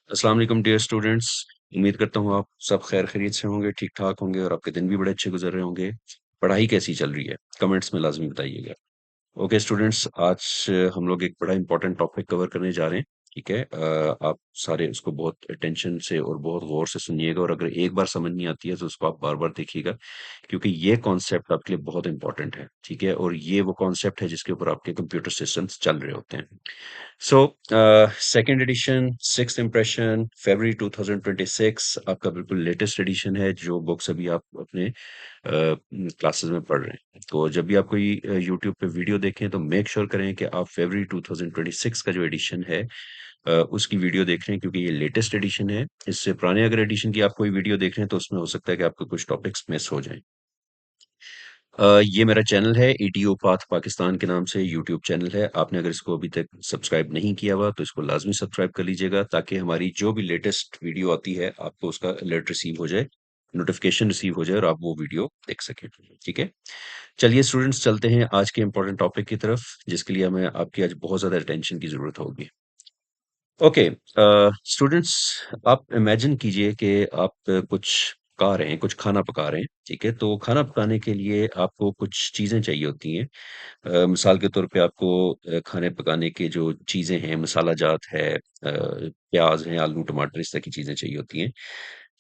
अस्सलाम वालेकुम dear students. उम्मीद करता हूँ आप सब खैर खैरियत से होंगे, ठीक ठाक होंगे और आपके दिन भी बड़े अच्छे गुजर रहे होंगे। पढ़ाई कैसी चल रही है? कमेंट्स में लाजमी बताइएगा। ओके स्टूडेंट्स, आज हम लोग एक बड़ा इंपॉर्टेंट टॉपिक कवर करने जा रहे हैं। ठीक है, आप सारे उसको बहुत अटेंशन से और बहुत गौर से सुनिएगा, और अगर एक बार समझ नहीं आती है तो उसको आप बार बार देखिएगा, क्योंकि ये कॉन्सेप्ट आपके लिए बहुत इंपॉर्टेंट है। ठीक है, और ये वो कॉन्सेप्ट है जिसके ऊपर आपके कंप्यूटर सिस्टम्स चल रहे होते हैं। So second edition, sixth impression, फरवरी 2026 आपका बिल्कुल लेटेस्ट एडिशन है, जो बुक्स अभी आप अपने क्लासेस में पढ़ रहे हैं। तो जब भी आप कोई यूट्यूब पे वीडियो देखें तो मेक श्योर करें कि आप फरवरी 2026 का जो एडिशन है उसकी वीडियो देख रहे हैं, क्योंकि ये लेटेस्ट एडिशन है। इससे पुराने अगर एडिशन की आप कोई वीडियो देख रहे हैं तो उसमें हो सकता है कि आपके कुछ टॉपिक्स मिस हो जाएं। ये मेरा चैनल है, ईटीओ पाथ पाकिस्तान के नाम से यूट्यूब चैनल है। आपने अगर इसको अभी तक सब्सक्राइब नहीं किया हुआ तो इसको लाजमी सब्सक्राइब कर लीजिएगा, ताकि हमारी जो भी लेटेस्ट वीडियो आती है आपको उसका अलर्ट रिसीव हो जाए, नोटिफिकेशन रिसीव हो जाए और आप वो वीडियो देख सकें। ठीक है, चलिए स्टूडेंट्स, चलते हैं आज के इंपॉर्टेंट टॉपिक की तरफ, जिसके लिए हमें आपकी आज बहुत ज़्यादा अटेंशन की ज़रूरत होगी। ओके स्टूडेंट्स, आप इमेजिन कीजिए कि आप कुछ पका रहे हैं, कुछ खाना पका रहे हैं। ठीक है, तो खाना पकाने के लिए आपको कुछ चीज़ें चाहिए होती हैं। मिसाल के तौर पे आपको खाने पकाने के जो चीज़ें हैं, मसाला जात है, प्याज़ हैं, आलू, टमाटर, इस तरह की चीज़ें चाहिए होती हैं।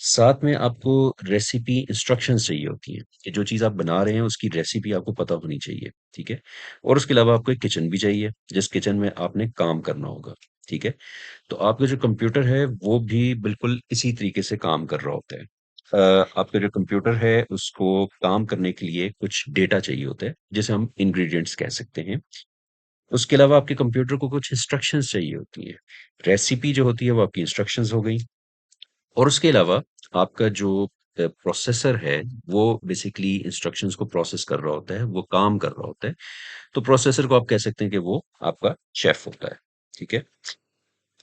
साथ में आपको रेसिपी इंस्ट्रक्शंस चाहिए होती हैं, कि जो चीज़ आप बना रहे हैं उसकी रेसिपी आपको पता होनी चाहिए। ठीक है, और उसके अलावा आपको एक किचन भी चाहिए, जिस किचन में आपने काम करना होगा। ठीक है, तो आपका जो कंप्यूटर है वो भी बिल्कुल इसी तरीके से काम कर रहा होता है। आपका जो कंप्यूटर है उसको काम करने के लिए कुछ डेटा चाहिए होता है, जिसे हम इंग्रेडिएंट्स कह सकते हैं। उसके अलावा आपके कंप्यूटर को कुछ इंस्ट्रक्शंस चाहिए होती हैं। रेसिपी जो होती है वो आपकी इंस्ट्रक्शंस हो गई, और उसके अलावा आपका जो प्रोसेसर है वो बेसिकली इंस्ट्रक्शंस को प्रोसेस कर रहा होता है, वो काम कर रहा होता है। तो प्रोसेसर को आप कह सकते हैं कि वो आपका शेफ होता है। ठीक है,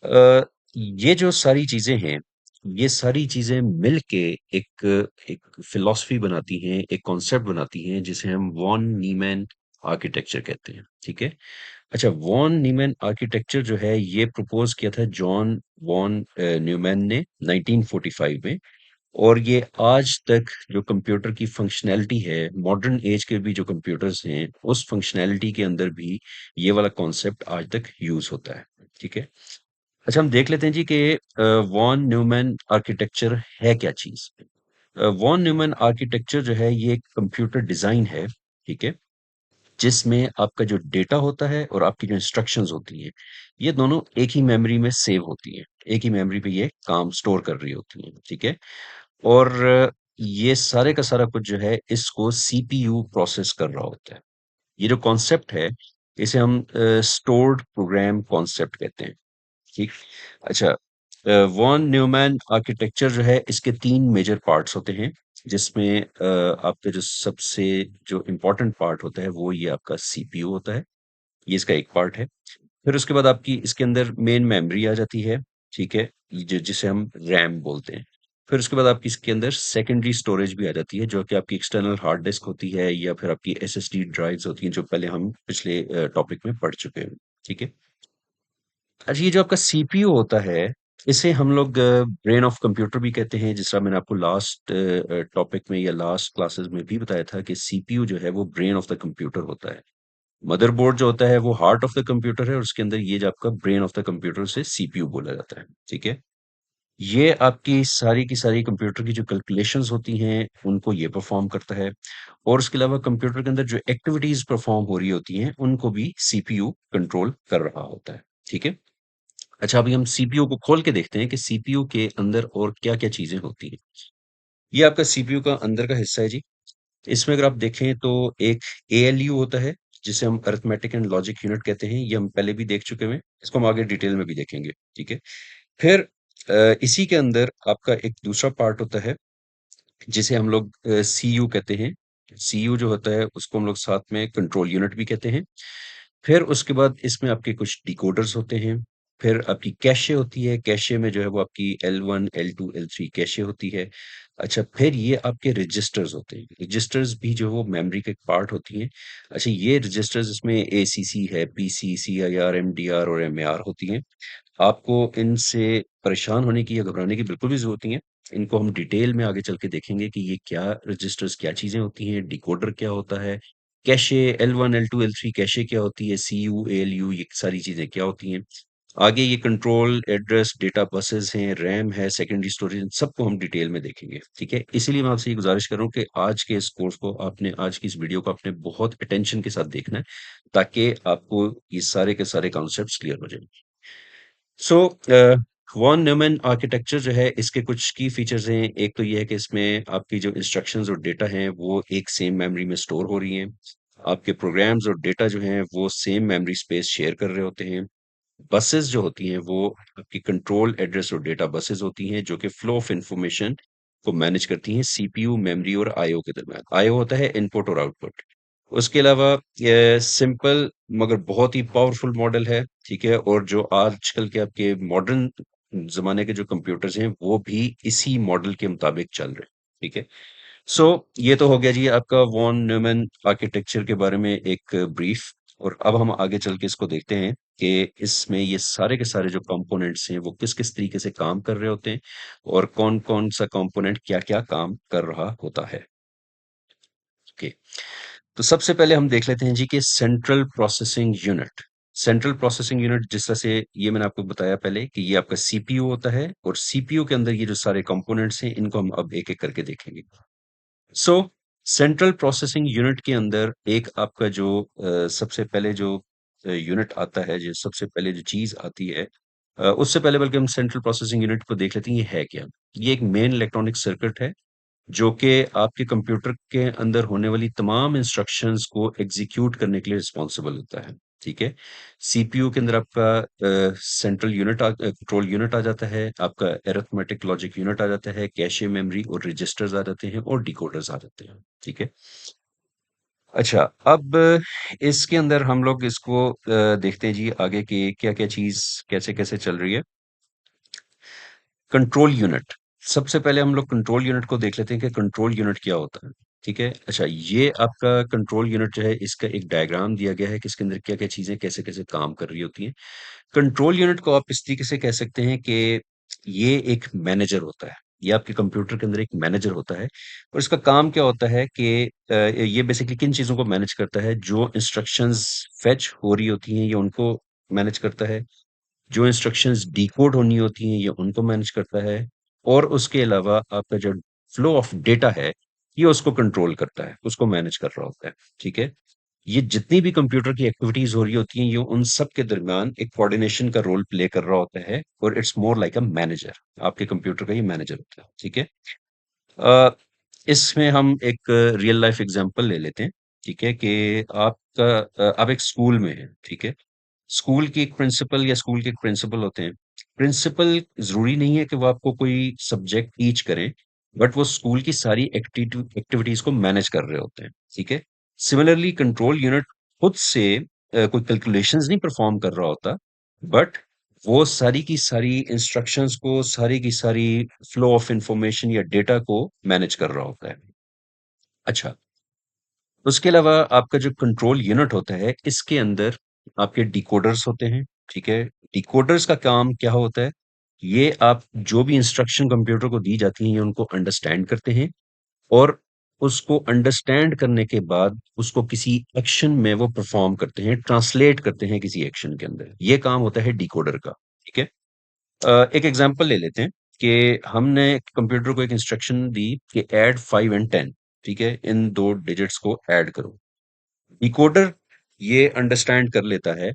अ, ये जो सारी चीज़ें हैं, ये सारी चीज़ें मिलके एक एक फ़िलॉसफ़ी बनाती हैं, एक कॉन्सेप्ट बनाती हैं, जिसे हम वॉन न्यूमैन आर्किटेक्चर कहते हैं। ठीक है? अच्छा, वॉन न्यूमैन आर्किटेक्चर जो है ये प्रपोज़ किया था जॉन वॉन न्यूमैन ने 1945 में, और ये आज तक जो कंप्यूटर की फ़ंक्शनैलिटी है, मॉडर्न एज के भी जो कंप्यूटर्स हैं, उस फ़ंक्शनैलिटी के अंदर भी ये वाला कॉन्सेप्ट आज तक यूज़ होता है। ठीक है? अच्छा, हम देख लेते हैं जी कि वॉन न्यूमैन आर्किटेक्चर है क्या चीज़? वॉन न्यूमैन आर्किटेक्चर जो है ये एक कंप्यूटर डिज़ाइन है, ठीक है? जिसमें आपका जो डेटा होता है और आपकी जो इंस्ट्रक्शंस होती हैं, ये दोनों एक ही मेमोरी में सेव होती हैं। एक ही मेमोरी पे ये काम स्टोर कर रही होती हैं, ठीक है? और ये सारे का सारा कुछ जो है इसको सीपीयू प्रोसेस कर रहा होता है। ये जो कॉन्सेप्ट है, इसे हम स्टोर्ड प्रोग्राम कॉन्सेप्ट कहते हैं। ठीक। अच्छा, वॉन न्यूमैन आर्किटेक्चर जो है इसके 3 मेजर पार्ट्स होते हैं, जिसमें आपके जो सबसे जो इम्पोर्टेंट पार्ट होता है वो ये आपका सीपीयू होता है, ये इसका एक पार्ट है। फिर उसके बाद आपकी इसके अंदर मेन मेमोरी आ जाती है, ठीक है? जिसे हम रैम बोलते हैं। फिर उसके बाद आपकी इसके अंदर सेकेंडरी स्टोरेज भी आ जाती है, जो कि आपकी एक्सटर्नल हार्ड डिस्क होती है, या फिर आपकी एसएसडी ड्राइव्स होती हैं, जो पहले हम पिछले टॉपिक में पढ़ चुके हैं। ठीक है? अच्छा, ये जो आपका सीपीयू होता है, इसे हम लोग ब्रेन ऑफ कंप्यूटर भी कहते हैं, जिस तरह मैंने आपको लास्ट टॉपिक में या लास्ट क्लासेस में भी बताया था कि सीपीयू जो है वो ब्रेन ऑफ द कंप्यूटर होता है। मदरबोर्ड जो होता है वो हार्ट ऑफ द कंप्यूटर है, और उसके अंदर ये जो आपका ब्रेन ऑफ द कंप्यूटर से सीपीयू बोला जाता है। ठीक है? ये आपकी सारी की सारी कंप्यूटर की जो कैलकुलेशंस होती हैं, उनको ये परफॉर्म करता है, और उसके अलावा कंप्यूटर के अंदर जो एक्टिविटीज परफॉर्म हो रही होती हैं, उनको भी सीपीयू कंट्रोल कर रहा होता है। ठीक है? अच्छा, अभी हम सीपीयू को खोल के देखते हैं कि सीपीयू के अंदर और क्या-क्या चीज़ें होती हैं। ये आपका सीपीयू का अंदर का हिस्सा है जी। इसमें अगर आप देखें तो एक एएलयू होता है, जिसे हम अरिथमेटिक एंड लॉजिक यूनिट कहते हैं। ये हम पहले भी देख चुके हैं। इसको हम आगे डिटेल में भी देखेंगे, ठीक है? फिर इसी के अंदर आपका एक दूसरा पार्ट होता है, जिसे हम लोग सीयू कहते हैं। सीयू जो होता है उसको हम लोग साथ में कंट्रोल यूनिट भी कहते हैं। फिर उसके बाद इसमें आपके कुछ डिकोडर्स होते हैं। फिर आपकी कैशे होती है, कैशे में जो है वो आपकी L1, L2, L3 कैशे होती है। अच्छा, फिर ये आपके रजिस्टर्स होते हैं। रजिस्टर्स भी जो है वो मेमोरी का एक पार्ट होती हैं। अच्छा, ये रजिस्टर्स इसमें एसीसी है, पीसी, सीआईआर, एमडीआर और एमएआर होती हैं। आपको इनसे परेशान होने की या घबराने की बिल्कुल भी ज़रूरत नहीं है। इनको हम डिटेल में आगे चल के देखेंगे कि ये क्या रजिस्टर्स क्या चीज़ें होती हैं, डिकोडर क्या होता है, cache L1, L2, L3 cache क्या होती है, सीयू, एएलयू ये सारी चीज़ें क्या होती हैं। आगे ये कंट्रोल, एड्रेस, डेटा बसेस हैं, रैम है, सेकेंडरी स्टोरेज इन सबको हम डिटेल में देखेंगे, ठीक है? इसीलिए मैं आपसे ये गुज़ारिश कर रहा हूँ कि आज के इस कोर्स को आपने आज की इस वीडियो को आपने बहुत अटेंशन के साथ देखना है, ताकि आपको ये सारे के सारे कॉन्सेप्ट्स क्लियर हो जाएँ। सो वॉन न्यूमैन आर्किटेक्चर जो है इसके कुछ की फीचर्स हैं। एक तो ये है कि इसमें आपकी जो इंस्ट्रक्शंस और डेटा हैं वो एक सेम मेमोरी में स्टोर हो रही हैं। आपके प्रोग्राम्स और डेटा जो हैं वो सेम मेमोरी स्पेस शेयर कर रहे होते हैं। बसेस जो होती हैं वो आपकी कंट्रोल एड्रेस और डेटा बसेस होती हैं जो कि फ्लो ऑफ इंफॉर्मेशन को मैनेज करती हैं सीपीयू मेमोरी और आईओ के दरमियान। आईओ होता है इनपुट और आउटपुट। उसके अलावा ये सिंपल मगर बहुत ही पावरफुल मॉडल है, ठीक है? और जो आजकल के आपके मॉडर्न ज़माने के जो कंप्यूटर्स हैं, वो भी इसी मॉडल के मुताबिक चल रहे हैं, ठीक है? सो ये तो हो गया जी आपका वॉन न्यूमैन आर्किटेक्चर के बारे में एक ब्रीफ। और अब हम आगे चल के इसको देखते हैं कि इसमें ये सारे के सारे जो कंपोनेंट्स हैं, वो किस-किस तरीके से काम कर रहे होते हैं और कौन-कौन सा कंपोनेंट क्या-क्या काम कर रहा होता है। ओके। तो सबसे पहले हम देख लेते हैं जी कि central processing unit. Central processing unit जिस तरह से ये मैंने आपको बताया पहले कि ये आपका सीपीयू होता है और सीपीयू के अंदर ये जो सारे कंपोनेंट्स हैं इनको हम अब एक-एक करके देखेंगे। सो सेंट्रल प्रोसेसिंग यूनिट के अंदर एक आपका जो सबसे पहले जो यूनिट आता है, जो सबसे पहले जो चीज़ आती है उससे पहले बल्कि हम सेंट्रल प्रोसेसिंग यूनिट को देख लेते हैं, ये है क्या? ये एक मेन इलेक्ट्रॉनिक सर्किट है जो कि आपके कंप्यूटर के अंदर होने वाली तमाम इंस्ट्रक्शंस को एग्जीक्यूट करने के लिए रिस्पॉन्सिबल होता है, ठीक है? सीपीयू के अंदर आपका सेंट्रल यूनिट कंट्रोल यूनिट आ जाता है, आपका अरिथमेटिक लॉजिक यूनिट आ जाता है, कैशे मेमोरी और रजिस्टर्स आ जाते हैं और डिकोडर्स आ जाते हैं, ठीक है? अच्छा, अब इसके अंदर हम लोग इसको देखते हैं जी आगे कि क्या-क्या चीज़ कैसे-कैसे चल रही है। Control unit. सबसे पहले हम लोग कंट्रोल यूनिट को देख लेते हैं कि कंट्रोल यूनिट क्या होता है, ठीक है? अच्छा, ये आपका कंट्रोल यूनिट जो है, इसका एक डायग्राम दिया गया है कि इसके अंदर क्या-क्या चीज़ें कैसे-कैसे काम कर रही होती हैं। कंट्रोल यूनिट को आप इस तरीके से कह सकते हैं कि ये एक मैनेजर होता है। ये आपके कंप्यूटर के अंदर एक मैनेजर होता है और इसका काम क्या होता है कि ये बेसिकली किन चीज़ों को मैनेज करता है, जो इंस्ट्रक्शंस फेच हो रही होती हैं, ये उनको मैनेज करता है। जो इंस्ट्रक्शंस डिकोड होनी होती हैं, ये उनको मैनेज करता है और उसके अलावा आपका जो फ्लो ऑफ डेटा है, ये उसको कंट्रोल करता है, उसको मैनेज कर रहा होता है, ठीक है? ये जितनी भी कंप्यूटर की एक्टिविटीज़ हो रही होती हैं, ये उन सब के दरमियान एक कोऑर्डिनेशन का रोल प्ले कर रहा होता है और it's more like a manager. आपके कंप्यूटर का ये मैनेजर होता है, ठीक है? अ, इसमें हम एक रियल लाइफ एग्ज़ाम्पल ले लेते हैं, ठीक है? कि आप एक स्कूल में हैं, ठीक है? स्कूल की एक प्रिंसिपल या स्कूल के एक प्रिंसिपल होते हैं। प्रिंसिपल ज़रूरी नहीं है कि वो आपको कोई सब्जेक्ट टीच करें, बट वो स्कूल की सारी एक्टिविटीज़ को मैनेज कर रहे होते हैं, ठीक है? सिमिलरली कंट्रोल यूनिट खुद से कोई कैलकुलेशंस नहीं परफॉर्म कर रहा होता, बट वो सारी की सारी इंस्ट्रक्शंस को, सारी की सारी फ्लो ऑफ इंफॉर्मेशन या डेटा को मैनेज कर रहा होता है। अच्छा, उसके अलावा आपका जो कंट्रोल यूनिट होता है, इसके अंदर आपके डिकोडर्स होते हैं, ठीक है? डिकोडर्स का काम क्या होता है? ये आप जो भी इंस्ट्रक्शन कंप्यूटर को दी जाती हैं, ये उनको अंडरस्टैंड करते हैं और उसको अंडरस्टैंड करने के बाद उसको किसी एक्शन में वो परफ़ॉर्म करते हैं, ट्रांसलेट करते हैं किसी एक्शन के अंदर। ये काम होता है डिकोडर का, ठीक है? एक एग्ज़ाम्पल ले लेते हैं कि हमने कंप्यूटर को एक इंस्ट्रक्शन दी कि ऐड 5 एंड 10, ठीक है? इन 2 डिजिट्स को ऐड करो। डिकोडर ये अंडरस्टैंड कर लेता है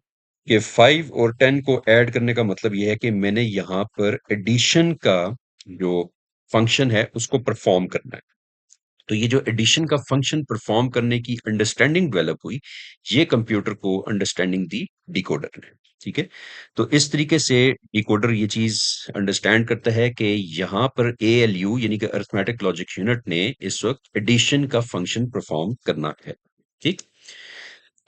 कि 5 और 10 को ऐड करने का मतलब ये है कि मैंने यहाँ पर एडिशन का जो फंक्शन है उसको परफॉर्म करना है। तो ये जो एडिशन का फंक्शन परफॉर्म करने की अंडरस्टैंडिंग डेवलप हुई, ये कंप्यूटर को अंडरस्टैंडिंग दी डिकोडर ने, ठीक है? तो इस तरीके से डिकोडर ये चीज़ अंडरस्टैंड करता है कि यहाँ पर एएलयू यानी कि अरिथमेटिक लॉजिक यूनिट ने इस वक़्त एडिशन का फंक्शन परफॉर्म करना है, ठीक?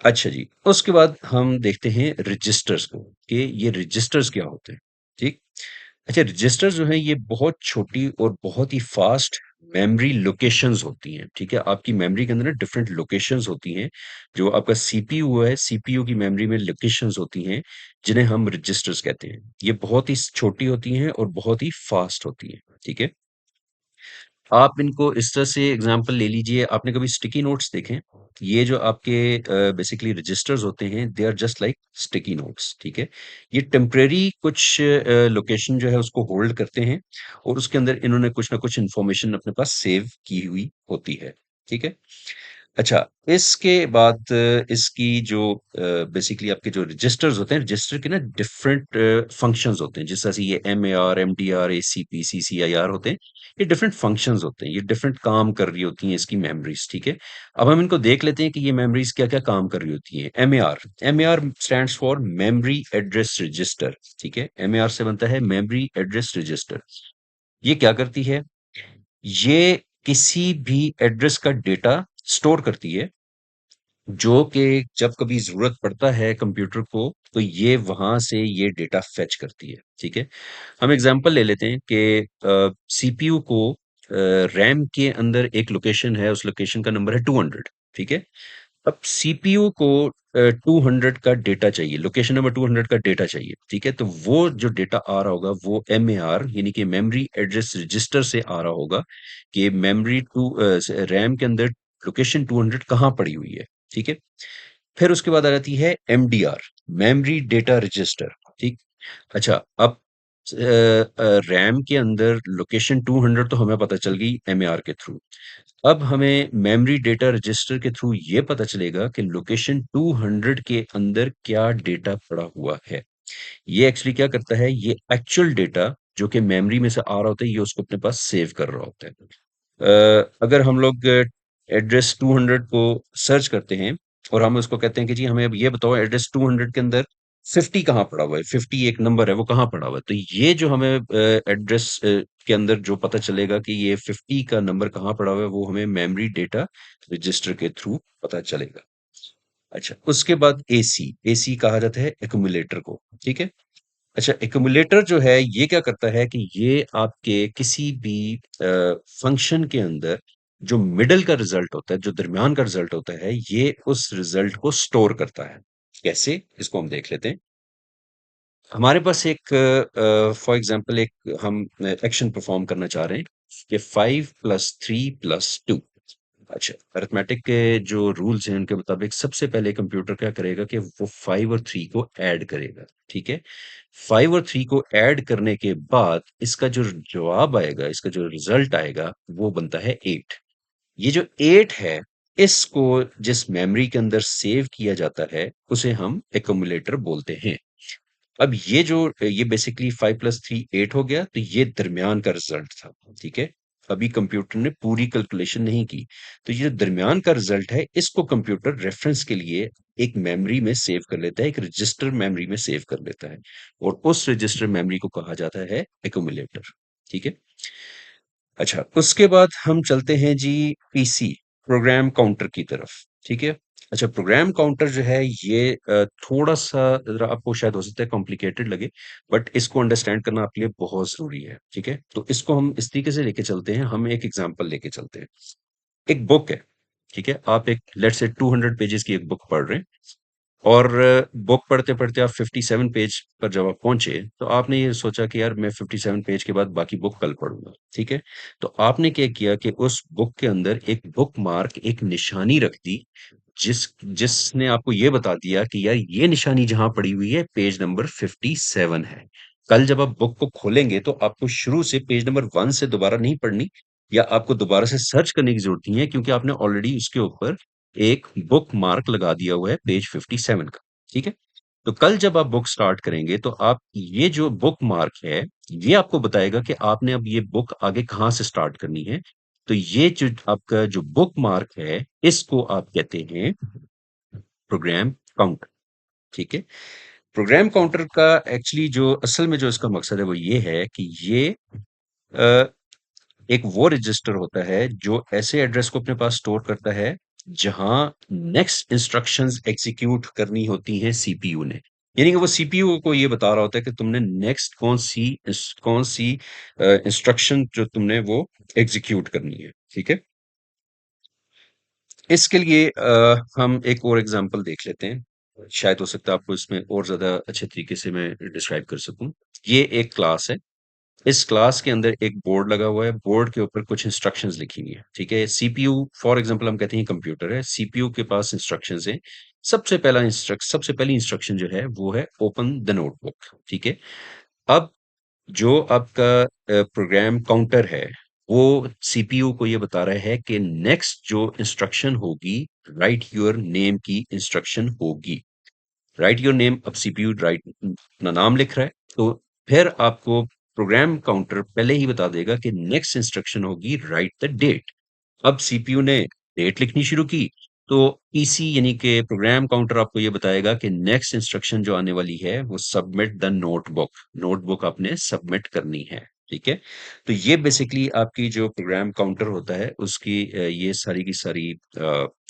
अच्छा जी, उसके बाद हम देखते हैं रजिस्टर्स को कि ये रजिस्टर्स क्या होते हैं, ठीक? अच्छा, रजिस्टर्स जो हैं ये बहुत छोटी और बहुत ही फास्ट मेमोरी लोकेशंस होती हैं, ठीक है? आपकी मेमोरी के अंदर ना डिफरेंट लोकेशंस होती हैं। जो आपका सीपीयू है, सीपीयू की मेमोरी में लोकेशंस होती हैं, जिन्हें हम रजिस्टर्स कहते हैं। ये बहुत ही छोटी होती हैं और बहुत ही फास्ट होती हैं, ठीक है? आप इनको इस तरह से एग्जांपल ले लीजिए, आपने कभी स्टिकी नोट्स देखे हैं? ये जो आपके बेसिकली रजिस्टर्स होते हैं, they are just like sticky notes, ठीक है? ये टेम्परेरी कुछ लोकेशन जो है उसको होल्ड करते हैं और उसके अंदर इन्होंने कुछ ना कुछ इन्फॉर्मेशन अपने पास सेव की हुई होती है, ठीक है? अच्छा, इसके बाद इसकी जो बेसिकली आपके जो रजिस्टर्स होते हैं, रजिस्टर के ना डिफरेंट फंक्शंस होते हैं, जिस तरह से ये एमएआर, एमडीआर, एसीपी, सीसीआईआर होते हैं। ये डिफरेंट फंक्शंस होते हैं, ये डिफरेंट काम कर रही होती हैं इसकी मेमोरीज, ठीक है? अब हम इनको देख लेते हैं कि ये मेमोरीज क्या-क्या काम कर रही होती हैं। MAR, MAR stands for memory address register, ठीक है? एमएआर से बनता है मेमोरी एड्रेस रजिस्टर। ये क्या करती है? ये किसी भी एड्रेस का डेटा स्टोर करती है, जो कि जब कभी ज़रूरत पड़ता है कंप्यूटर को, तो ये वहाँ से ये डेटा फेच करती है, ठीक है? हम एग्ज़ाम्पल ले लेते हैं कि सीपीयू को रैम के अंदर एक लोकेशन है, उस लोकेशन का नंबर है 200, ठीक है? अब सीपीयू को 200 का डेटा चाहिए, लोकेशन नंबर 200 का डेटा चाहिए, ठीक है? तो वो जो डेटा आ रहा होगा, वो एमएआर यानी कि मेमोरी एड्रेस रजिस्टर से आ रहा होगा कि रैम के अंदर लोकेशन 200 कहाँ पड़ी हुई है, ठीक है? फिर उसके बाद आ जाती है एमडीआर, मेमोरी डेटा रजिस्टर, ठीक? अच्छा, अब रैम के अंदर लोकेशन 200 तो हमें पता चल गई एमएआर के थ्रू। अब हमें मेमोरी डेटा रजिस्टर के थ्रू ये पता चलेगा कि लोकेशन 200 के अंदर क्या डेटा पड़ा हुआ है। ये एक्चुअली क्या करता है, ये एक्चुअल डेटा जो कि मेमोरी में से आ रहा होता है, ये उसको अपने पास सेव कर रहा होता है। अगर हम लोग एड्रेस 200 को सर्च करते हैं और हम उसको कहते हैं कि जी हमें अब ये बताओ एड्रेस 200 के अंदर 50 कहाँ पड़ा हुआ है, 50 एक नंबर है वो कहाँ पड़ा हुआ है, तो ये जो हमें एड्रेस के अंदर जो पता चलेगा कि ये 50 का नंबर कहाँ पड़ा हुआ है, वो हमें मेमोरी डेटा रजिस्टर के थ्रू पता चलेगा। अच्छा, उसके बाद एसी, एसी कहा जाता है एक्यूमुलेटर को, ठीक है? अच्छा, एक्यूमुलेटर जो है ये क्या करता है कि ये आपके किसी भी फंक्शन के अंदर जो मिडल का रिजल्ट होता है, जो दरमियान का रिजल्ट होता है, ये उस रिजल्ट को स्टोर करता है। कैसे? इसको हम देख लेते हैं। हमारे पास एक फॉर एग्जांपल एक हम एक्शन परफॉर्म करना चाह रहे हैं कि 5 प्लस 3 प्लस 2। अच्छा, अरिथमेटिक के जो रूल्स हैं उनके मुताबिक सबसे पहले कंप्यूटर क्या करेगा कि वो 5 और 3 को ऐड करेगा, ठीक है? 5 और 3 को ऐड करने के बाद इसका जो जवाब आएगा, इसका जो रिजल्ट आएगा, वो बनता है 8। ये जो 8 है, इसको जिस मेमोरी के अंदर सेव किया जाता है, उसे हम एक्यूमुलेटर बोलते हैं। अब ये बेसिकली 5 प्लस 3 8 हो गया, तो ये दरमियान का रिजल्ट था, ठीक है? अभी कंप्यूटर ने पूरी कैलकुलेशन नहीं की। तो ये जो दरमियान का रिजल्ट है, इसको कंप्यूटर रेफरेंस के लिए एक मेमोरी में सेव कर लेता है, एक रजिस्टर मेमोरी में सेव कर लेता है और उस रजिस्टर मेमोरी को कहा जाता है एक्यूमुलेटर, ठीक है? अच्छा, उसके बाद हम चलते हैं जी पीसी, प्रोग्राम काउंटर की तरफ, ठीक है? अच्छा, प्रोग्राम काउंटर जो है ये थोड़ा-सा ज़रा आपको शायद हो सकता है कॉम्प्लिकेटेड लगे, बट इसको अंडरस्टैंड करना आपके लिए बहुत ज़रूरी है, ठीक है? तो इसको हम इस तरीके से लेके चलते हैं, हम एक एग्ज़ाम्पल लेके चलते हैं। एक बुक है, ठीक है? आप एक लेट्स से 200 पेजेज़ की एक बुक पढ़ रहे हैं और बुक पढ़ते-पढ़ते आप 57 पेज पर जब आप पहुँचे, तो आपने ये सोचा कि यार मैं 57 पेज के बाद बाकी बुक कल पढ़ूँगा, ठीक है? तो आपने क्या किया कि उस बुक के अंदर एक बुकमार्क, एक निशानी रख दी, जिसने आपको ये बता दिया कि यार ये निशानी जहाँ पड़ी हुई है, पेज नंबर 57 है। कल जब आप बुक को खोलेंगे, तो आपको शुरू से पेज नंबर 1 से दोबारा नहीं पढ़नी या आपको दोबारा से सर्च करने की ज़रूरत नहीं है क्योंकि आपने ऑलरेडी उसके ऊपर एक बुक मार्क लगा दिया हुआ है पेज 57 का, ठीक है? तो कल जब आप बुक स्टार्ट करेंगे तो आप ये जो बुक मार्क है, ये आपको बताएगा कि आपने अब ये बुक आगे कहाँ से स्टार्ट करनी है। तो ये जो आपका जो बुक मार्क है, इसको आप कहते हैं प्रोग्राम काउंटर, ठीक है? प्रोग्राम काउंटर का एक्चुअली जो असल में जो इसका मकसद है वो ये है कि ये अ, एक वो रजिस्टर होता है जो ऐसे एड्रेस को अपने पास स्टोर करता है जहां नेक्स्ट इंस्ट्रक्शंस एग्जीक्यूट करनी होती हैं सीपीयू ने। यानी कि वो सीपीयू को ये बता रहा होता है कि तुमने नेक्स्ट कौन सी इंस्ट्रक्शन जो तुमने वो एग्जीक्यूट करनी है। ठीक है। इसके लिए हम एक और एग्जांपल देख लेते हैं, शायद हो सकता है आपको इसमें और ज्यादा अच्छे तरीके से मैं डिस्क्राइब कर सकूं। ये एक क्लास है। इस क्लास के अंदर एक बोर्ड लगा हुआ है, बोर्ड के ऊपर कुछ इंस्ट्रक्शंस लिखी हुई है। ठीक है। सीपीयू फॉर एग्जांपल हम कहते हैं कंप्यूटर है, सीपीयू के पास इंस्ट्रक्शंस हैं। सबसे पहली इंस्ट्रक्शन जो है वो है ओपन द नोटबुक। ठीक है। अब जो आपका प्रोग्राम काउंटर है, वो सीपीयू को ये बता रहा है कि नेक्स्ट जो इंस्ट्रक्शन होगी, राइट योर नेम की इंस्ट्रक्शन होगी। राइट योर नेम, अब सीपीयू राइट अपना नाम लिख रहा है, तो फिर आपको प्रोग्राम काउंटर पहले ही बता देगा कि नेक्स्ट इंस्ट्रक्शन होगी राइट द डेट। अब सीपीयू ने डेट लिखनी शुरू की, तो पीसी यानी कि प्रोग्राम काउंटर आपको ये बताएगा कि नेक्स्ट इंस्ट्रक्शन जो आने वाली है वो सबमिट द नोटबुक। नोटबुक आपने सबमिट करनी है। ठीक है। तो ये बेसिकली आपकी जो प्रोग्राम काउंटर होता है उसकी ये सारी की सारी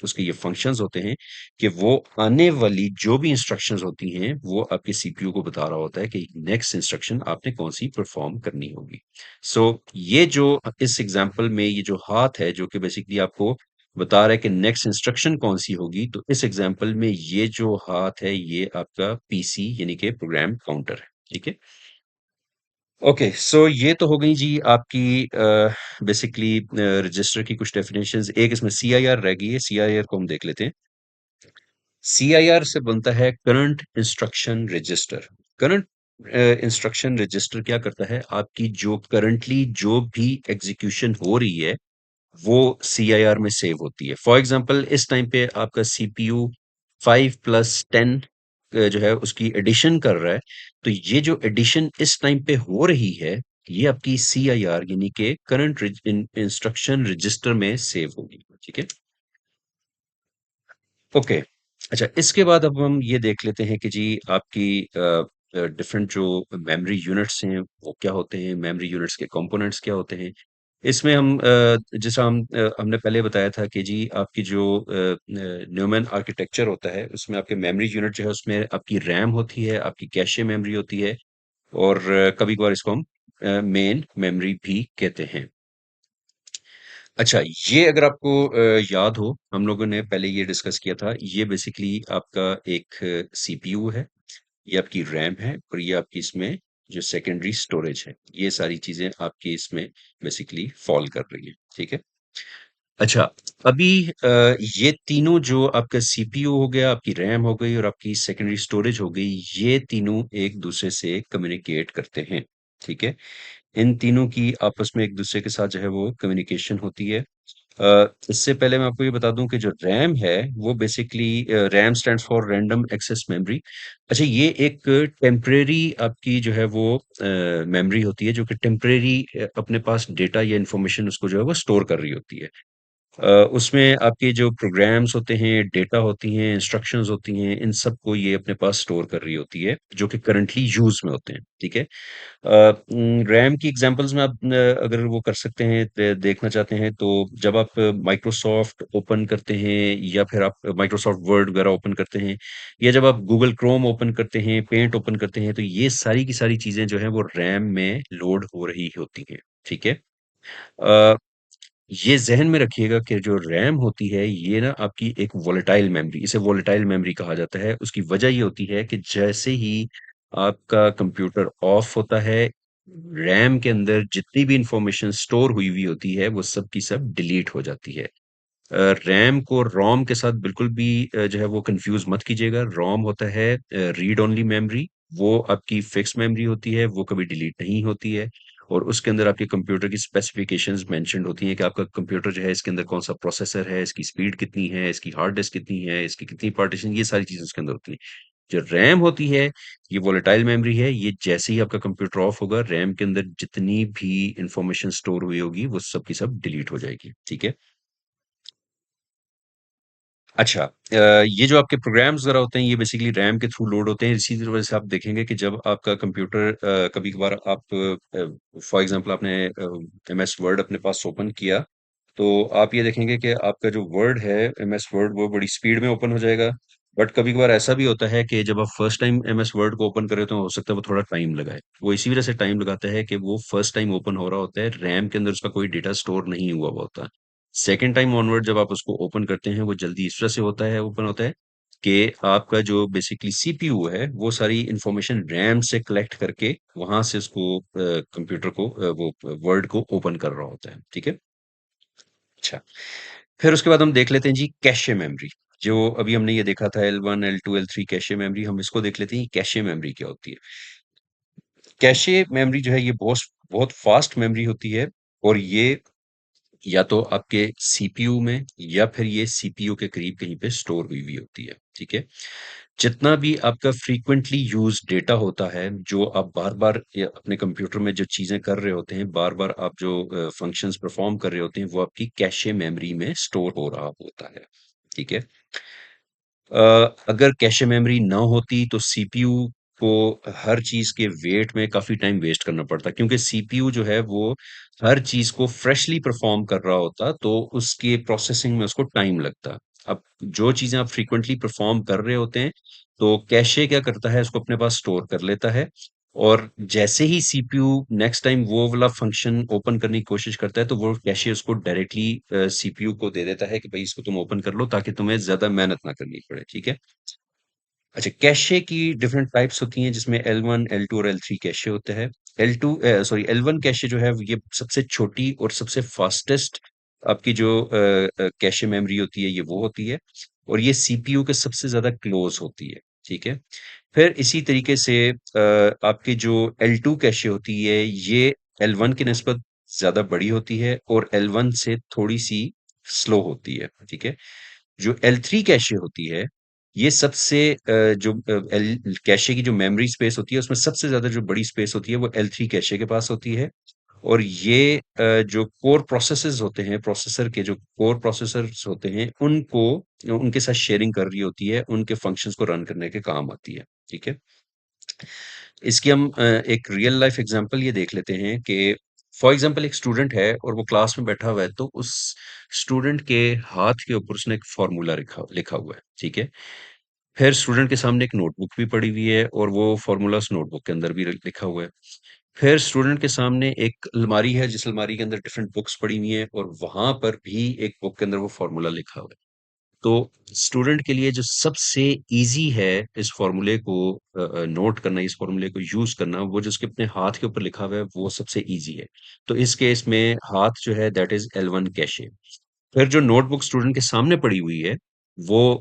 उसके ये फंक्शंस होते हैं कि वो आने वाली जो भी इंस्ट्रक्शंस होती हैं वो आपके सीपीयू को बता रहा होता है कि नेक्स्ट इंस्ट्रक्शन आपने कौन सी परफॉर्म करनी होगी। सो ये जो इस एग्जांपल में ये जो हाथ है जो कि बेसिकली आपको बता रहा है कि नेक्स्ट इंस्ट्रक्शन कौन सी होगी, तो इस एग्जांपल में ये जो हाथ है ये आपका पीसी यानी कि प्रोग्राम काउंटर है। ठीक है। ओके, सो ये तो हो गई जी आपकी बेसिकली रजिस्टर की कुछ डेफिनेशंस। एक इसमें सीआईआर रह गई है, सीआईआर को हम देख लेते हैं। सीआईआर से बनता है current instruction register. Current instruction register क्या करता है, आपकी जो करंटली जो भी एग्जीक्यूशन हो रही है वो सीआईआर में सेव होती है। फॉर एग्जांपल इस टाइम पे आपका सीपीयू 5+10 जो है उसकी एडिशन कर रहा है, तो ये जो एडिशन इस टाइम पे हो रही है ये आपकी सीआईआर यानी कि करंट इंस्ट्रक्शन रजिस्टर में सेव होगी। ठीक है। ओके। अच्छा, इसके बाद अब हम ये देख लेते हैं कि जी आपकी डिफरेंट जो मेमोरी यूनिट्स हैं वो क्या होते हैं, मेमोरी यूनिट्स के कंपोनेंट्स क्या होते हैं। इसमें हम जैसा हमने पहले बताया था कि जी आपकी जो न्यूमन आर्किटेक्चर होता है उसमें आपके मेमोरी यूनिट जो है उसमें आपकी रैम होती है, आपकी कैशे मेमोरी होती है, और कभी कभार इसको हम मेन मेमोरी भी कहते हैं। अच्छा, ये अगर आपको याद हो हम लोगों ने पहले ये डिस्कस किया था, ये बेसिकली आपका एक सीपीयू है, ये आपकी रैम है, और ये आपकी इसमें जो सेकेंडरी स्टोरेज है, ये सारी चीजें आपकी इसमें बेसिकली फॉल कर रही है। ठीक है। अच्छा, अभी ये तीनों जो आपका सीपीयू हो गया, आपकी रैम हो गई और आपकी सेकेंडरी स्टोरेज हो गई, ये तीनों एक दूसरे से कम्युनिकेट करते हैं। ठीक है। इन तीनों की आपस में एक दूसरे के साथ जो है वो कम्युनिकेशन होती है। इससे पहले मैं आपको ये बता दूं कि जो रैम है वो basically RAM stands for random access memory. अच्छा, ये एक टेम्परेरी आपकी जो है वो मेमोरी होती है जो कि टेम्परेरी अपने पास डेटा या इंफॉर्मेशन उसको जो है वो स्टोर कर रही होती है। अ, उसमें आपके जो प्रोग्राम्स होते हैं, डेटा होती हैं, इंस्ट्रक्शंस होती हैं, इन सबको ये अपने पास स्टोर कर रही होती है जो कि करंटली यूज में होते हैं। ठीक है। रैम की एग्जांपल्स में आप अगर वो कर सकते हैं, देखना चाहते हैं, तो जब आप माइक्रोसॉफ्ट ओपन करते हैं या फिर आप माइक्रोसॉफ्ट वर्ड वगैरह ओपन करते हैं, या जब आप गूगल क्रोम ओपन करते हैं, पेंट ओपन करते हैं, तो ये सारी की सारी चीजें जो है वो रैम में लोड हो रही होती हैं। ठीक है। अ, ये ज़हन में रखिएगा कि जो रैम होती है ये ना आपकी एक वोलेटाइल मेमोरी, इसे वोलेटाइल मेमोरी कहा जाता है। उसकी वजह ये होती है कि जैसे ही आपका कंप्यूटर ऑफ होता है, रैम के अंदर जितनी भी इंफॉर्मेशन स्टोर हुई हुई होती है वो सब की सब डिलीट हो जाती है। रैम को रोम के साथ बिल्कुल भी जो है वो कंफ्यूज मत कीजिएगा। रोम होता है रीड ओनली मेमोरी, वो आपकी फिक्स मेमोरी होती है, वो कभी डिलीट नहीं होती है। और उसके अंदर आपके कंप्यूटर की स्पेसिफिकेशंस मेंशन्ड होती हैं कि आपका कंप्यूटर जो है इसके अंदर कौन सा प्रोसेसर है, इसकी स्पीड कितनी है, इसकी हार्ड डिस्क कितनी है, इसकी कितनी पार्टीशन, ये सारी चीजें उसके अंदर होती हैं। जो रैम होती है ये वोलेटाइल मेमोरी है, ये जैसे ही आपका कंप्यूटर ऑफ होगा रैम के अंदर जितनी भी इंफॉर्मेशन स्टोर हुई होगी वो सब की सब डिलीट हो जाएगी। ठीक है। अच्छा, ये जो आपके प्रोग्राम्स वगैरह होते हैं ये बेसिकली रैम के थ्रू लोड होते हैं। इसी वजह से आप देखेंगे कि जब आपका कंप्यूटर कभी कभार आप फॉर एग्जांपल आपने एमएस वर्ड अपने पास ओपन किया, तो आप ये देखेंगे कि आपका जो वर्ड है एमएस वर्ड वो बड़ी स्पीड में ओपन हो जाएगा। बट कभी-कभार ऐसा भी होता है कि जब आप फर्स्ट टाइम एमएस वर्ड को ओपन कर रहे हो तो हो सकता है वो थोड़ा टाइम लगाए। वो इसी वजह से टाइम लगाता है कि वो फर्स्ट टाइम ओपन हो रहा होता है, रैम के अंदर उसका कोई डेटा स्टोर नहीं हुआ हुआ होता। सेकंड टाइम ऑनवर्ड जब आप उसको ओपन करते हैं, वो जल्दी इस तरह से होता है ओपन होता है कि आपका जो बेसिकली सीपीयू है, वो सारी इन्फॉर्मेशन रैम से कलेक्ट करके वहाँ से उसको कंप्यूटर को वो वर्ड को ओपन कर रहा होता है। ठीक है? अच्छा। फिर उसके बाद हम देख लेते हैं जी कैशे मेमोरी। जो अभी हमने ये देखा था L1, L2, L3 cache memory, हम इसको देख लेते हैं कैशे मेमोरी क्या होती है। कैशे मेमोरी जो है ये बहुत बहुत फास्ट मेमोरी होती है और ये या तो आपके सीपीयू में या फिर ये सीपीयू के करीब कहीं पे स्टोर हुई हुई होती है। ठीक है? जितना भी आपका फ्रीक्वेंटली यूज डेटा होता है, जो आप बार-बार अपने कंप्यूटर में जो चीजें कर रहे होते हैं, बार-बार आप जो फंक्शंस परफॉर्म कर रहे होते हैं, वो आपकी कैशे मेमोरी में स्टोर हो रहा होता है। ठीक है? अगर कैशे मेमोरी ना होती तो सीपीयू को हर चीज के वेट में काफी टाइम वेस्ट करना पड़ता, क्योंकि सीपीयू जो है वो हर चीज को फ्रेशली परफॉर्म कर रहा होता, तो उसके प्रोसेसिंग में उसको टाइम लगता। अब जो चीजें आप फ्रीक्वेंटली परफॉर्म कर रहे होते हैं, तो कैशे क्या करता है, उसको अपने पास स्टोर कर लेता है और जैसे ही सीपीयू नेक्स्ट टाइम वो वाला फंक्शन ओपन करने की कोशिश करता है, तो वो कैशे उसको डायरेक्टली सीपीयू को दे देता है कि भाई इसको तुम ओपन कर लो ताकि तुम्हें ज्यादा मेहनत ना करनी पड़े। ठीक है? अच्छा, कैशे की डिफरेंट टाइप्स होती हैं जिसमें L1, L2 और L3 कैशे होते हैं। L2 सॉरी L1 कैशे जो है ये सबसे छोटी और सबसे फास्टेस्ट आपकी जो कैशे मेमोरी होती है, ये वो होती है और ये सीपीयू के सबसे ज्यादा क्लोज होती है। ठीक है? फिर इसी तरीके से आपकी जो L2 कैशे होती है, ये L1 की निस्बत ज्यादा बड़ी होती है और L1 से थोड़ी सी स्लो होती है। ठीक है? जो L3 कैशे होती है, ये सबसे जो एल कैशे की जो मेमोरी स्पेस होती है, उसमें सबसे ज्यादा जो बड़ी स्पेस होती है वो L3 कैशे के पास होती है और ये जो कोर प्रोसेसर्स होते हैं, प्रोसेसर के जो कोर प्रोसेसर्स होते हैं, उनको उनके साथ शेयरिंग कर रही होती है, उनके फंक्शंस को रन करने के काम आती है। ठीक है? इसकी हम एक रियल लाइफ एग्जांपल ये देख लेते हैं कि फॉर एग्जांपल एक स्टूडेंट है और वो क्लास में बैठा हुआ है, तो उस स्टूडेंट के हाथ के ऊपर उसने एक फॉर्मूला लिखा लिखा हुआ है। ठीक है? फिर स्टूडेंट के सामने एक नोटबुक भी पड़ी हुई है और वो फॉर्मूला उस नोटबुक के अंदर भी लिखा हुआ है। फिर स्टूडेंट के सामने एक अलमारी है, जिस अलमारी के अंदर डिफरेंट बुक्स पड़ी हुई हैं और वहां पर भी एक बुक के अंदर वो फॉर्मूला लिखा हुआ है। तो स्टूडेंट के लिए जो सबसे इजी है इस फॉर्मूले को नोट करना, इस फॉर्मूले को यूज करना, वो जो उसके अपने हाथ के ऊपर लिखा हुआ है वो सबसे इजी है। तो इस केस में हाथ जो है दैट इज L1 कैशे। फिर जो नोटबुक स्टूडेंट के सामने पड़ी हुई है, वो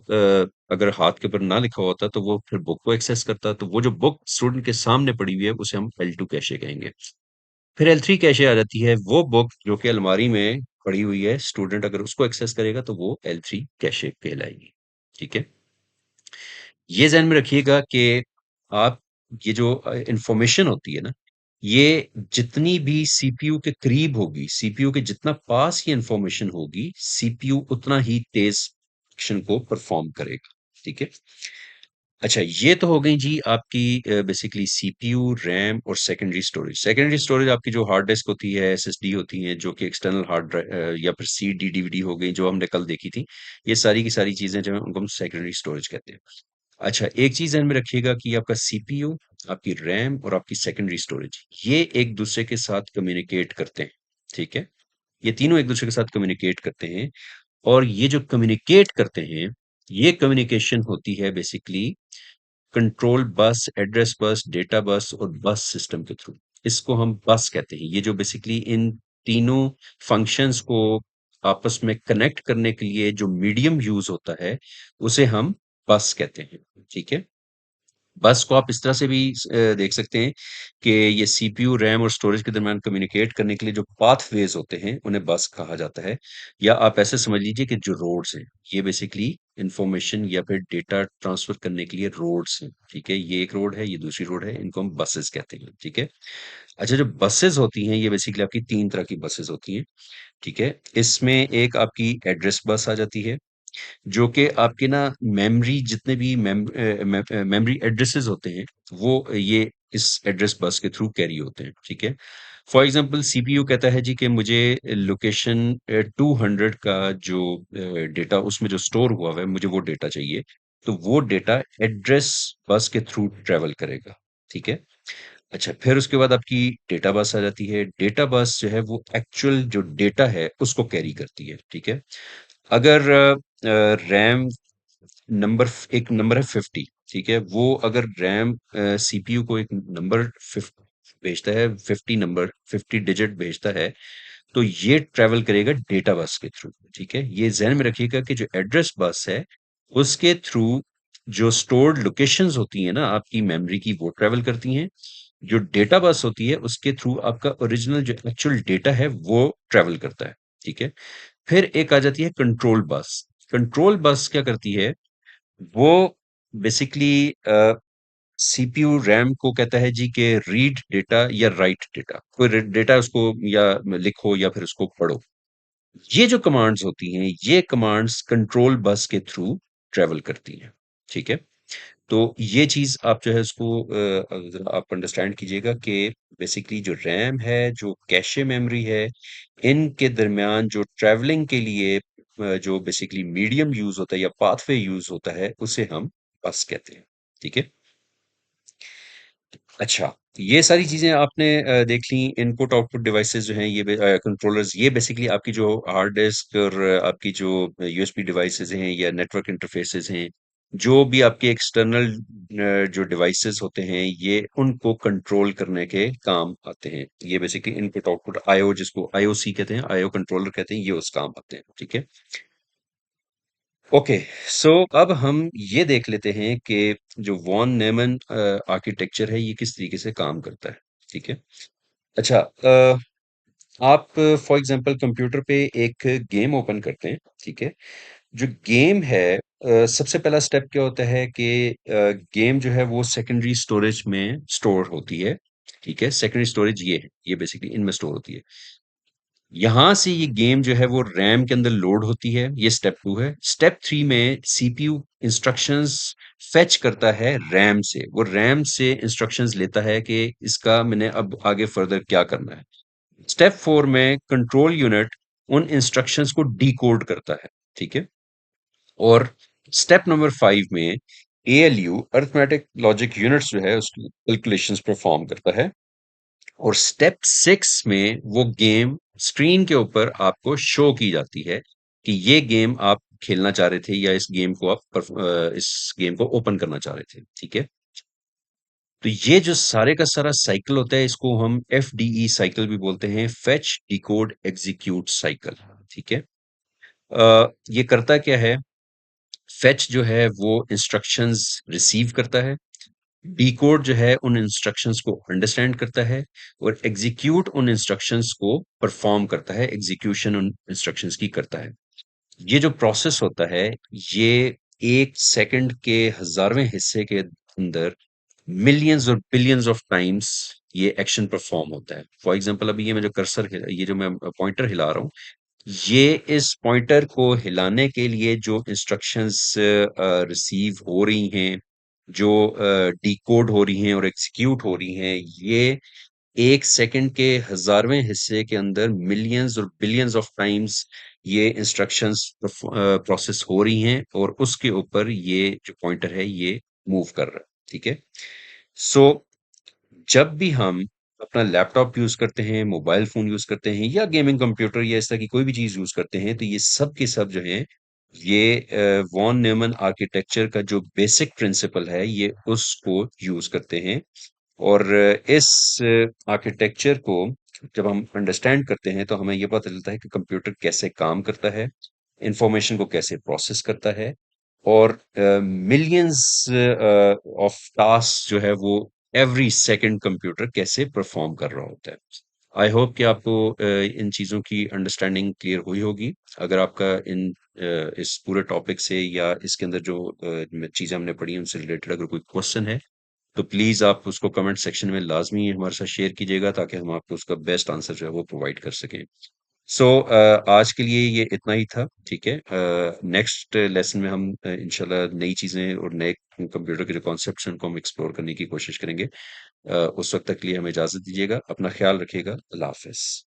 अगर हाथ के ऊपर ना लिखा होता तो वो फिर बुक को एक्सेस करता, तो वो जो बुक स्टूडेंट के सामने पड़ी हुई है उसे हम L2 कैशे कहेंगे। फिर L3 कैशे आ जाती है, वो बुक जो कि अलमारी में पड़ी हुई है, स्टूडेंट अगर उसको एक्सेस करेगा तो वो L3 कैशे कहलाएगी। ठीक है? ये ध्यान में रखिएगा कि आप ये जो इंफॉर्मेशन होती है ना, ये जितनी भी सीपीयू के करीब होगी, सीपीयू के जितना पास ये इंफॉर्मेशन होगी, सीपीयू उतना ही तेज एक्शन को परफॉर्म करेगा। ठीक है? अच्छा, ये तो हो गई जी आपकी बेसिकली सीपीयू, रैम और सेकेंडरी स्टोरेज। सेकेंडरी स्टोरेज आपकी जो हार्ड डिस्क होती है, एसएसडी होती है, जो कि एक्सटर्नल हार्ड ड्राइव या फिर सीडी, डीवीडी हो गई, जो हमने कल देखी थी। ये सारी की सारी चीजें जो है उनको हम सेकेंडरी स्टोरेज कहते हैं। अच्छा, एक चीज ध्यान में रखिएगा कि आपका सीपीयू, आपकी रैम और आपकी सेकेंडरी स्टोरेज, ये एक दूसरे के साथ कम्युनिकेट करते हैं। ठीक है? ये तीनों एक दूसरे के साथ कम्युनिकेट करते हैं और ये जो कम्युनिकेट करते हैं, ये कम्युनिकेशन होती है basically control bus, address bus, data bus और बस सिस्टम के थ्रू। इसको हम बस कहते हैं। ये जो बेसिकली इन तीनों फंक्शंस को आपस में कनेक्ट करने के लिए जो मीडियम यूज होता है, उसे हम बस कहते हैं। ठीक है? बस को आप इस तरह से भी देख सकते हैं कि ये सीपीयू, रैम और स्टोरेज के दरमियान कम्युनिकेट करने के लिए जो पाथवेज होते हैं, उन्हें बस कहा जाता है। या आप ऐसे समझ लीजिए कि जो रोड्स हैं, ये बेसिकली इंफॉर्मेशन या फिर डेटा ट्रांसफर करने के लिए रोड्स हैं। ठीक है? ये एक रोड है, ये दूसरी रोड है, इनको हम बसेस कहते हैं। ठीक है? अच्छा, जो बसेस होती हैं, ये बेसिकली आपकी तीन तरह की बसेस होती हैं। ठीक है? इसमें एक आपकी एड्रेस बस आ जाती है, जो कि आपके ना मेमोरी जितने भी मेमोरी एड्रेसेस होते हैं, वो ये इस एड्रेस बस के थ्रू कैरी होते हैं। ठीक है? फॉर एग्जांपल सीपीयू कहता है जी कि मुझे लोकेशन 200 का जो डेटा उसमें जो स्टोर हुआ हुआ है, मुझे वो डेटा चाहिए। तो वो डेटा एड्रेस बस के थ्रू ट्रेवल करेगा। ठीक है। अच्छा, फिर उसके बाद आपकी डेटा बस आ जाती है। डेटा बस जो है वो एक्चुअल जो डेटा है उसको कैरी करती है। ठीक है। अगर रैम नंबर एक नंबर है 50। ठीक है। वो अगर रैम सीपीयू को एक नंबर भेजता है, 50 नंबर, 50 डिजिट भेजता है, तो ये ट्रेवल करेगा डेटा बस के थ्रू। ठीक है। ये ध्यान में रखिएगा कि जो एड्रेस बस है उसके थ्रू जो स्टोर्ड लोकेशंस होती है ना आपकी मेमोरी की, वो ट्रेवल करती हैं। जो डेटा बस होती है उसके थ्रू आपका ओरिजिनल जो एक्चुअल डेटा है वो ट्रेवल करता है। ठीक है। फिर एक आ जाती है कंट्रोल बस। कंट्रोल बस क्या करती है? वो बेसिकली सीपीयू रैम को कहता है जी कि रीड डेटा या राइट डेटा, कोई डेटा उसको या लिखो या फिर उसको पढ़ो। ये जो कमांड्स होती हैं, ये कमांड्स कंट्रोल बस के थ्रू ट्रेवल करती हैं। ठीक है। तो ये चीज आप जो है इसको जरा आप अंडरस्टैंड कीजिएगा कि बेसिकली जो रैम है, जो कैशे मेमोरी है, इनके दरमियान जो ट्रैवलिंग के लिए जो बेसिकली मीडियम यूज होता है या पाथवे यूज होता है, उसे हम बस कहते हैं। ठीक है। अच्छा, ये सारी चीजें आपने देख ली। इनपुट आउटपुट डिवाइसेस जो हैं, ये कंट्रोलर्स, ये बेसिकली आपकी जो हार्ड डिस्क और आपकी जो यूएसबी डिवाइसेस हैं या नेटवर्क इंटरफेसेस हैं, जो भी आपके एक्सटर्नल जो डिवाइसेस होते हैं, ये उनको कंट्रोल करने के काम आते हैं। ये बेसिकली इनपुट आउटपुट आईओ, जिसको आईओसी कहते हैं, आईओ कंट्रोलर कहते हैं, ये उस काम आते हैं। ठीक है। ओके। सो अब हम ये देख लेते हैं कि जो वॉन न्यूमन आर्किटेक्चर है, ये किस तरीके से काम करता है। ठीक है। अच्छा, आप फॉर एग्जांपल कंप्यूटर पे एक गेम ओपन करते हैं। ठीक है। जो गेम है, सबसे पहला स्टेप क्या होता है कि गेम जो है वो सेकेंडरी स्टोरेज में स्टोर होती है। ठीक है। सेकेंडरी स्टोरेज ये है, ये बेसिकली इनमें स्टोर होती है। यहां से ये गेम जो है वो रैम के अंदर लोड होती है। ये स्टेप टू है। स्टेप थ्री में सीपीयू इंस्ट्रक्शंस फेच करता है रैम से। वो रैम से इंस्ट्रक्शंस लेता है कि इसका मैंने अब आगे फर्दर क्या करना है। स्टेप फोर में कंट्रोल यूनिट उन इंस्ट्रक्शंस को डिकोड करता है। ठीक है। और स्टेप नंबर फाइव में एएलयू, अरिथमेटिक लॉजिक यूनिट्स जो है उसकी कैलकुलेशंस परफॉर्म करता है। और स्टेप सिक्स में वो गेम स्क्रीन के ऊपर आपको शो की जाती है कि ये गेम आप खेलना चाह रहे थे या इस गेम को आप इस गेम को ओपन करना चाह रहे थे। ठीक है। तो ये जो सारे का सारा साइकिल होता है, इसको हम एफडीई साइकिल भी बोलते हैं, फेच डिकोड एग्जीक्यूट साइकिल। ठीक है। ये करता क्या है? फेच जो है वो इंस्ट्रक्शंस रिसीव करता है। डिकोड जो है उन इंस्ट्रक्शंस को अंडरस्टैंड करता है। और एग्जीक्यूट उन इंस्ट्रक्शंस को परफॉर्म करता है, एग्जीक्यूशन उन इंस्ट्रक्शंस की करता है। ये जो प्रोसेस होता है, ये एक सेकंड के हजारवें हिस्से के अंदर मिलियंस और बिलियंस ऑफ टाइम्स ये एक्शन परफॉर्म होता है। फॉर एग्जांपल, अभी ये मैं जो कर्सर, ये जो मैं पॉइंटर हिला रहा हूँ, ये इस पॉइंटर को हिलाने के लिए जो इंस्ट्रक्शंस रिसीव हो रही हैं, जो डिकोड हो रही हैं और एग्जीक्यूट हो रही हैं, ये एक सेकंड के हजारवें हिस्से के अंदर मिलियंस और बिलियंस ऑफ टाइम्स ये इंस्ट्रक्शंस प्रोसेस हो रही हैं और उसके ऊपर ये जो पॉइंटर है ये मूव कर रहा है। ठीक है। सो जब भी हम अपना लैपटॉप यूज करते हैं, मोबाइल फोन यूज करते हैं या गेमिंग कंप्यूटर या इस तरह की कोई भी चीज यूज करते हैं, तो ये सब के सब जो है, ये वॉन न्यूमन आर्किटेक्चर का जो बेसिक प्रिंसिपल है, ये उसको यूज करते हैं। और इस आर्किटेक्चर को जब हम अंडरस्टैंड करते हैं, तो हमें ये पता चलता है कि कंप्यूटर कैसे काम करता है, इंफॉर्मेशन को कैसे प्रोसेस करता है, और मिलियंस ऑफ टास्क जो है वो एवरी सेकंड कंप्यूटर कैसे परफॉर्म कर रहा होता है। आई होप कि आपको इन चीज़ों की अंडरस्टैंडिंग क्लियर हुई होगी। अगर आपका इस पूरे टॉपिक से या इसके अंदर जो चीज़ें हमने पढ़ी उनसे रिलेटेड अगर कोई क्वेश्चन है, तो प्लीज आप उसको कमेंट सेक्शन में लाजमी हमारे साथ शेयर कीजिएगा, ताकि हम आपको उसका बेस्ट आंसर जो है वो प्रोवाइड कर सकें। सो आज के लिए ये इतना ही था। ठीक है। नेक्स्ट लेसन में हम इंशाल्लाह नई चीजें और नए कंप्यूटर के जो कॉन्सेप्ट्स हैं उनको हम एक्सप्लोर करने की कोशिश करेंगे। उस वक्त तक के लिए हमें इजाजत दीजिएगा। अपना ख्याल रखिएगा। अल्लाह हाफिज।